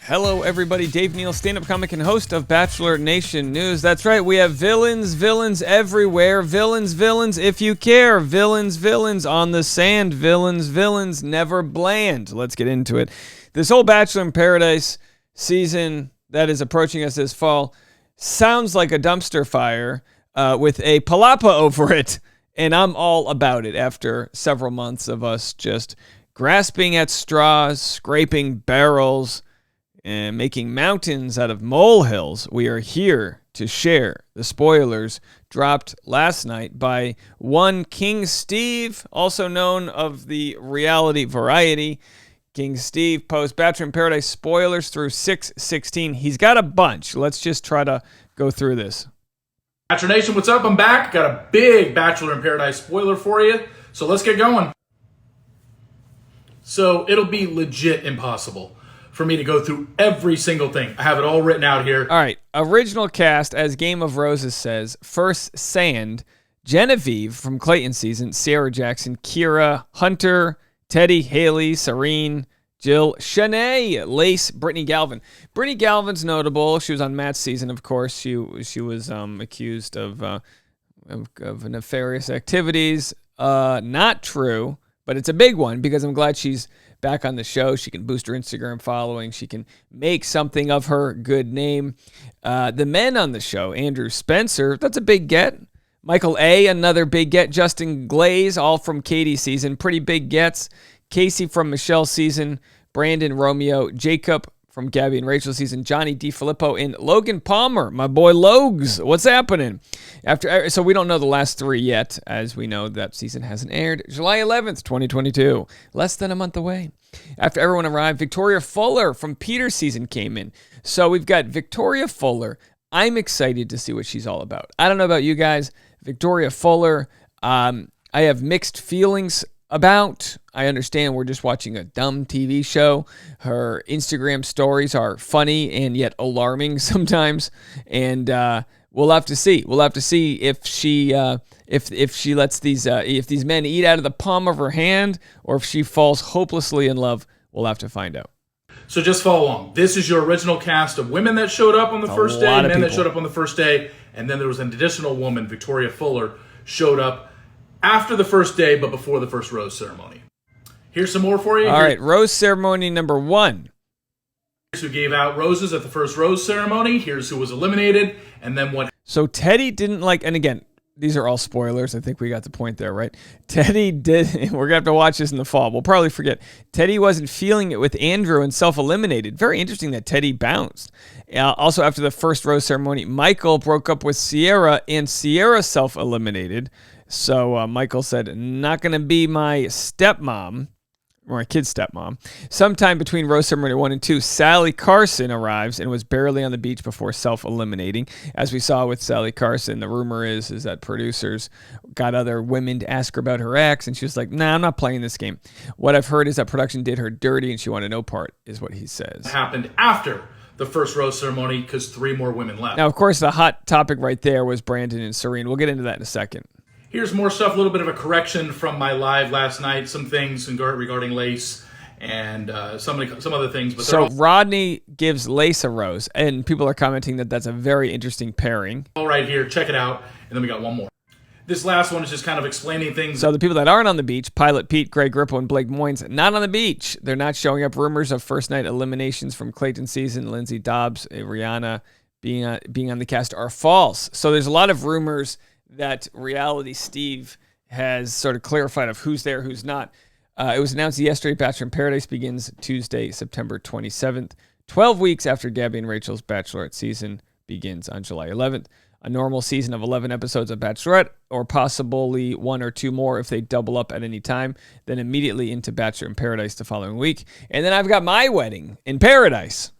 Hello, everybody. Dave Neal, stand-up comic and host of Bachelor Nation News. That's right. We have villains everywhere. Villains if you care. Villains on the sand. Villains never bland. Let's get into it. This whole Bachelor in Paradise season that is approaching us this fall sounds like a dumpster fire with a palapa over it, and I'm all about it after several months of us just grasping at straws, scraping barrels, and making mountains out of molehills. We are here to share the spoilers dropped last night by one King Steve, also known of the reality variety. King Steve posts Bachelor in Paradise spoilers through 6/16. He's got a bunch. Let's just try to go through this. Bachelor Nation, what's up? I'm back. Got a big Bachelor in Paradise spoiler for you. So let's get going. So it'll be legit impossible for me to go through every single thing. I have it all written out here. All right. Original cast, as Game of Roses says, first Sand, Genevieve from Clayton season, Sierra Jackson, Kira, Hunter, Teddy, Haley, Serene, Jill, Shanae, Lace, Brittany Galvin. Brittany Galvin's notable. She was on Matt's season, of course. She was accused of nefarious activities. Not true, but it's a big one because I'm glad she's back on the show. She can boost her Instagram following. She can make something of her good name. The men on the show, Andrew Spencer, that's a big get. Michael A., another big get. Justin Glaze, all from Katie's season, pretty big gets. Casey from Michelle's season. Brandon, Romeo, Jacob from Gabby and Rachel's season. Johnny DiFilippo, and Logan Palmer, my boy Logs. What's happening? So we don't know the last three yet, as we know that season hasn't aired. July 11th, 2022. Less than a month away. After everyone arrived, Victoria Fuller from Peter's season came in. So we've got Victoria Fuller. I'm excited to see what she's all about. I don't know about you guys. Victoria Fuller, I have mixed feelings about. I understand we're just watching a dumb TV show. Her Instagram stories are funny and yet alarming sometimes, and we'll have to see. We'll have to see if she lets if these men eat out of the palm of her hand, or if she falls hopelessly in love. We'll have to find out. So just follow along. This is your original cast of women that showed up on the first day, men that showed up on the first day, and then there was an additional woman, Victoria Fuller, showed up after the first day, but before the first rose ceremony. Here's some more for you. All right, rose ceremony number 1. Here's who gave out roses at the first rose ceremony. Here's who was eliminated, and then what. So Teddy didn't like, and again, these are all spoilers. I think we got the point there, right? Teddy did. We're going to have to watch this in the fall. We'll probably forget. Teddy wasn't feeling it with Andrew and self-eliminated. Very interesting that Teddy bounced. Also, after the first rose ceremony, Michael broke up with Sierra, and Sierra self-eliminated. So Michael said, not going to be my stepmom, or my kid's stepmom. Sometime between rose ceremony 1 and 2, Sally Carson arrives and was barely on the beach before self-eliminating. As we saw with Sally Carson, the rumor is that producers got other women to ask her about her ex, and she was like, nah, I'm not playing this game. What I've heard is that production did her dirty, and she wanted no part, is what he says. Happened after the first rose ceremony because 3 more women left. Now, of course, the hot topic right there was Brandon and Serene. We'll get into that in a second. Here's more stuff, a little bit of a correction from my live last night. Some things regarding Lace and some other things. But so Rodney gives Lace a rose, and people are commenting that that's a very interesting pairing. All right, here, check it out. And then we got one more. This last one is just kind of explaining things. So the people that aren't on the beach, Pilot Pete, Greg Ripple, and Blake Moynes, not on the beach. They're not showing up. Rumors of first night eliminations from Clayton season, Lindsay Dobbs, Rihanna being on the cast are false. So there's a lot of rumors that Reality Steve has sort of clarified of who's there, who's not. It was announced yesterday, Bachelor in Paradise begins Tuesday, September 27th, 12 weeks after Gabby and Rachel's Bachelorette season begins on July 11th. A normal season of 11 episodes of Bachelorette, or possibly 1 or 2 more if they double up at any time, then immediately into Bachelor in Paradise the following week. And then I've got my wedding in Paradise,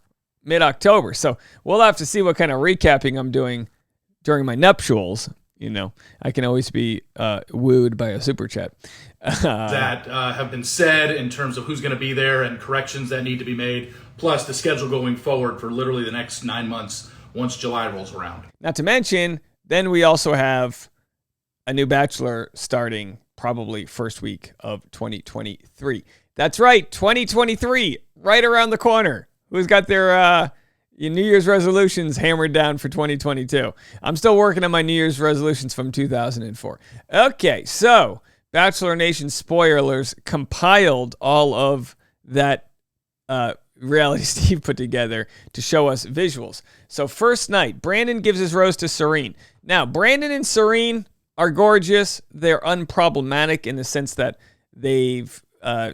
mid-October. So we'll have to see what kind of recapping I'm doing during my nuptials. You know, I can always be wooed by a super chat. That have been said in terms of who's going to be there and corrections that need to be made, plus the schedule going forward for literally the next 9 months once July rolls around. Not to mention, then we also have a new Bachelor starting probably first week of 2023. That's right, 2023, right around the corner. who's got their New Year's resolutions hammered down for 2022. I'm still working on my New Year's resolutions from 2004. Okay, so Bachelor Nation spoilers compiled all of that reality Steve put together to show us visuals. So first night, Brandon gives his rose to Serene. Now, Brandon and Serene are gorgeous. They're unproblematic in the sense that they've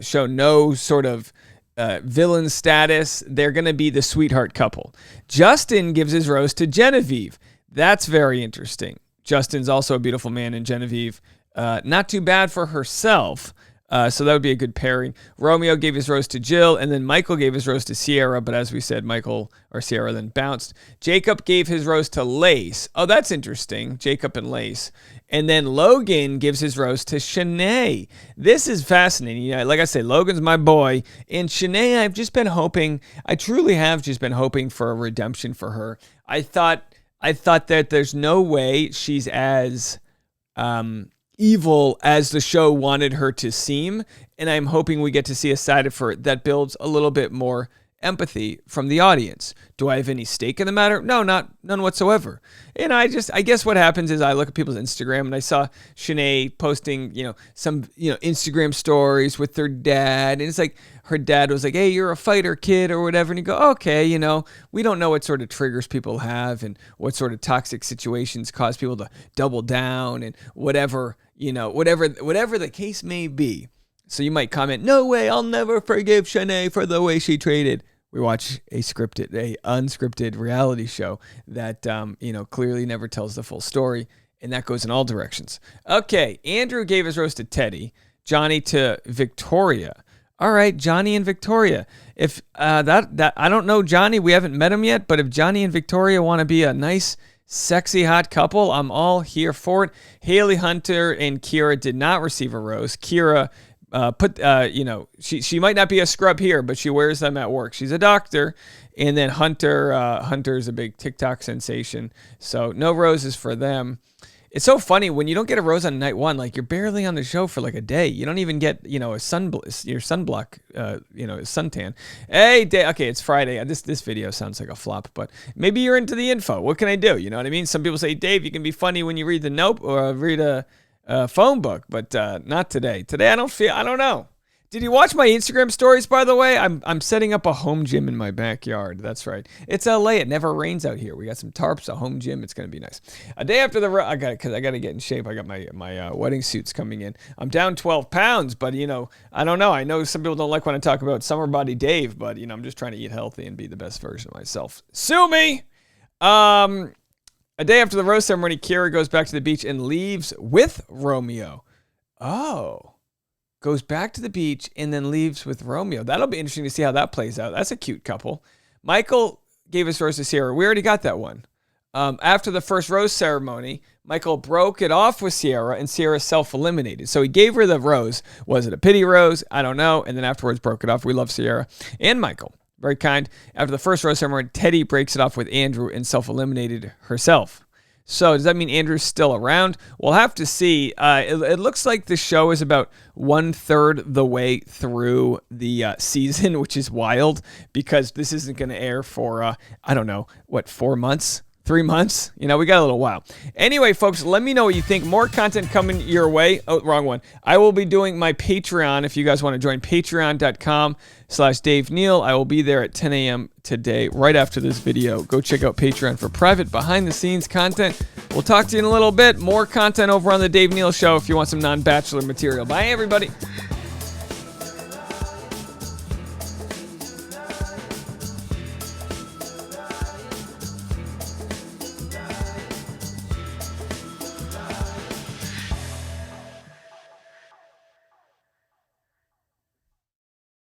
shown no sort of villain status. They're going to be the sweetheart couple. Justin gives his rose to Genevieve. That's very interesting. Justin's also a beautiful man, and Genevieve, not too bad for herself. So that would be a good pairing. Romeo gave his rose to Jill, and then Michael gave his rose to Sierra, but as we said, Michael or Sierra then bounced. Jacob gave his rose to Lace. Oh, that's interesting. Jacob and Lace. And then Logan gives his rose to Shanae. This is fascinating. Yeah, like I say, Logan's my boy. And Shanae, I've just been hoping, I truly have just been hoping for a redemption for her. I thought that there's no way she's as evil as the show wanted her to seem, and I'm hoping we get to see a side of her that builds a little bit more empathy from the audience. Do I have any stake in the matter? No, none whatsoever. And I guess what happens is I look at people's Instagram and I saw Shanae posting, some, Instagram stories with their dad. And it's like her dad was like, hey, you're a fighter kid or whatever. And you go, okay, we don't know what sort of triggers people have and what sort of toxic situations cause people to double down and whatever the case may be. So you might comment, no way, I'll never forgive Shanae for the way she traded. We watch a unscripted reality show that, clearly never tells the full story, and that goes in all directions. Okay, Andrew gave his rose to Teddy, Johnny to Victoria. All right, Johnny and Victoria. If I don't know Johnny, we haven't met him yet, but if Johnny and Victoria want to be a nice, sexy, hot couple, I'm all here for it. Haley Hunter and Kira did not receive a rose. Kira she might not be a scrub here, but she wears them at work. She's a doctor. And then Hunter's a big TikTok sensation. So no roses for them. It's so funny when you don't get a rose on night one, like you're barely on the show for like a day. You don't even get, your sunblock, suntan. Hey, okay, it's Friday. This video sounds like a flop, but maybe you're into the info. What can I do? You know what I mean? Some people say, Dave, you can be funny when you read the note or read a phone book, but not today. Today I don't know. Did you watch my Instagram stories, by the way? I'm setting up a home gym in my backyard. That's right. It's LA. It never rains out here. We got some tarps, a home gym. It's going to be nice. A day after I got to get in shape. I got my wedding suits coming in. I'm down 12 pounds, but I don't know. I know some people don't like when I talk about summer body Dave, but I'm just trying to eat healthy and be the best version of myself. Sue me. A day after the rose ceremony, Kira goes back to the beach and leaves with Romeo. Oh. Goes back to the beach and then leaves with Romeo. That'll be interesting to see how that plays out. That's a cute couple. Michael gave his rose to Sierra. We already got that one. After the first rose ceremony, Michael broke it off with Sierra, and Sierra self-eliminated. So he gave her the rose. Was it a pity rose? I don't know. And then afterwards broke it off. We love Sierra and Michael. Very kind. After the first rose ceremony, Teddy breaks it off with Andrew and self-eliminated herself. So does that mean Andrew's still around? We'll have to see. It looks like the show is about 1/3 the way through the season, which is wild because this isn't going to air for, 4 months? 3 months? We got a little while. Anyway, folks, let me know what you think. More content coming your way. Oh, wrong one. I will be doing my Patreon if you guys want to join. Patreon.com/Dave Neal. I will be there at 10 a.m. today, right after this video. Go check out Patreon for private behind-the-scenes content. We'll talk to you in a little bit. More content over on the Dave Neal Show if you want some non-Bachelor material. Bye, everybody.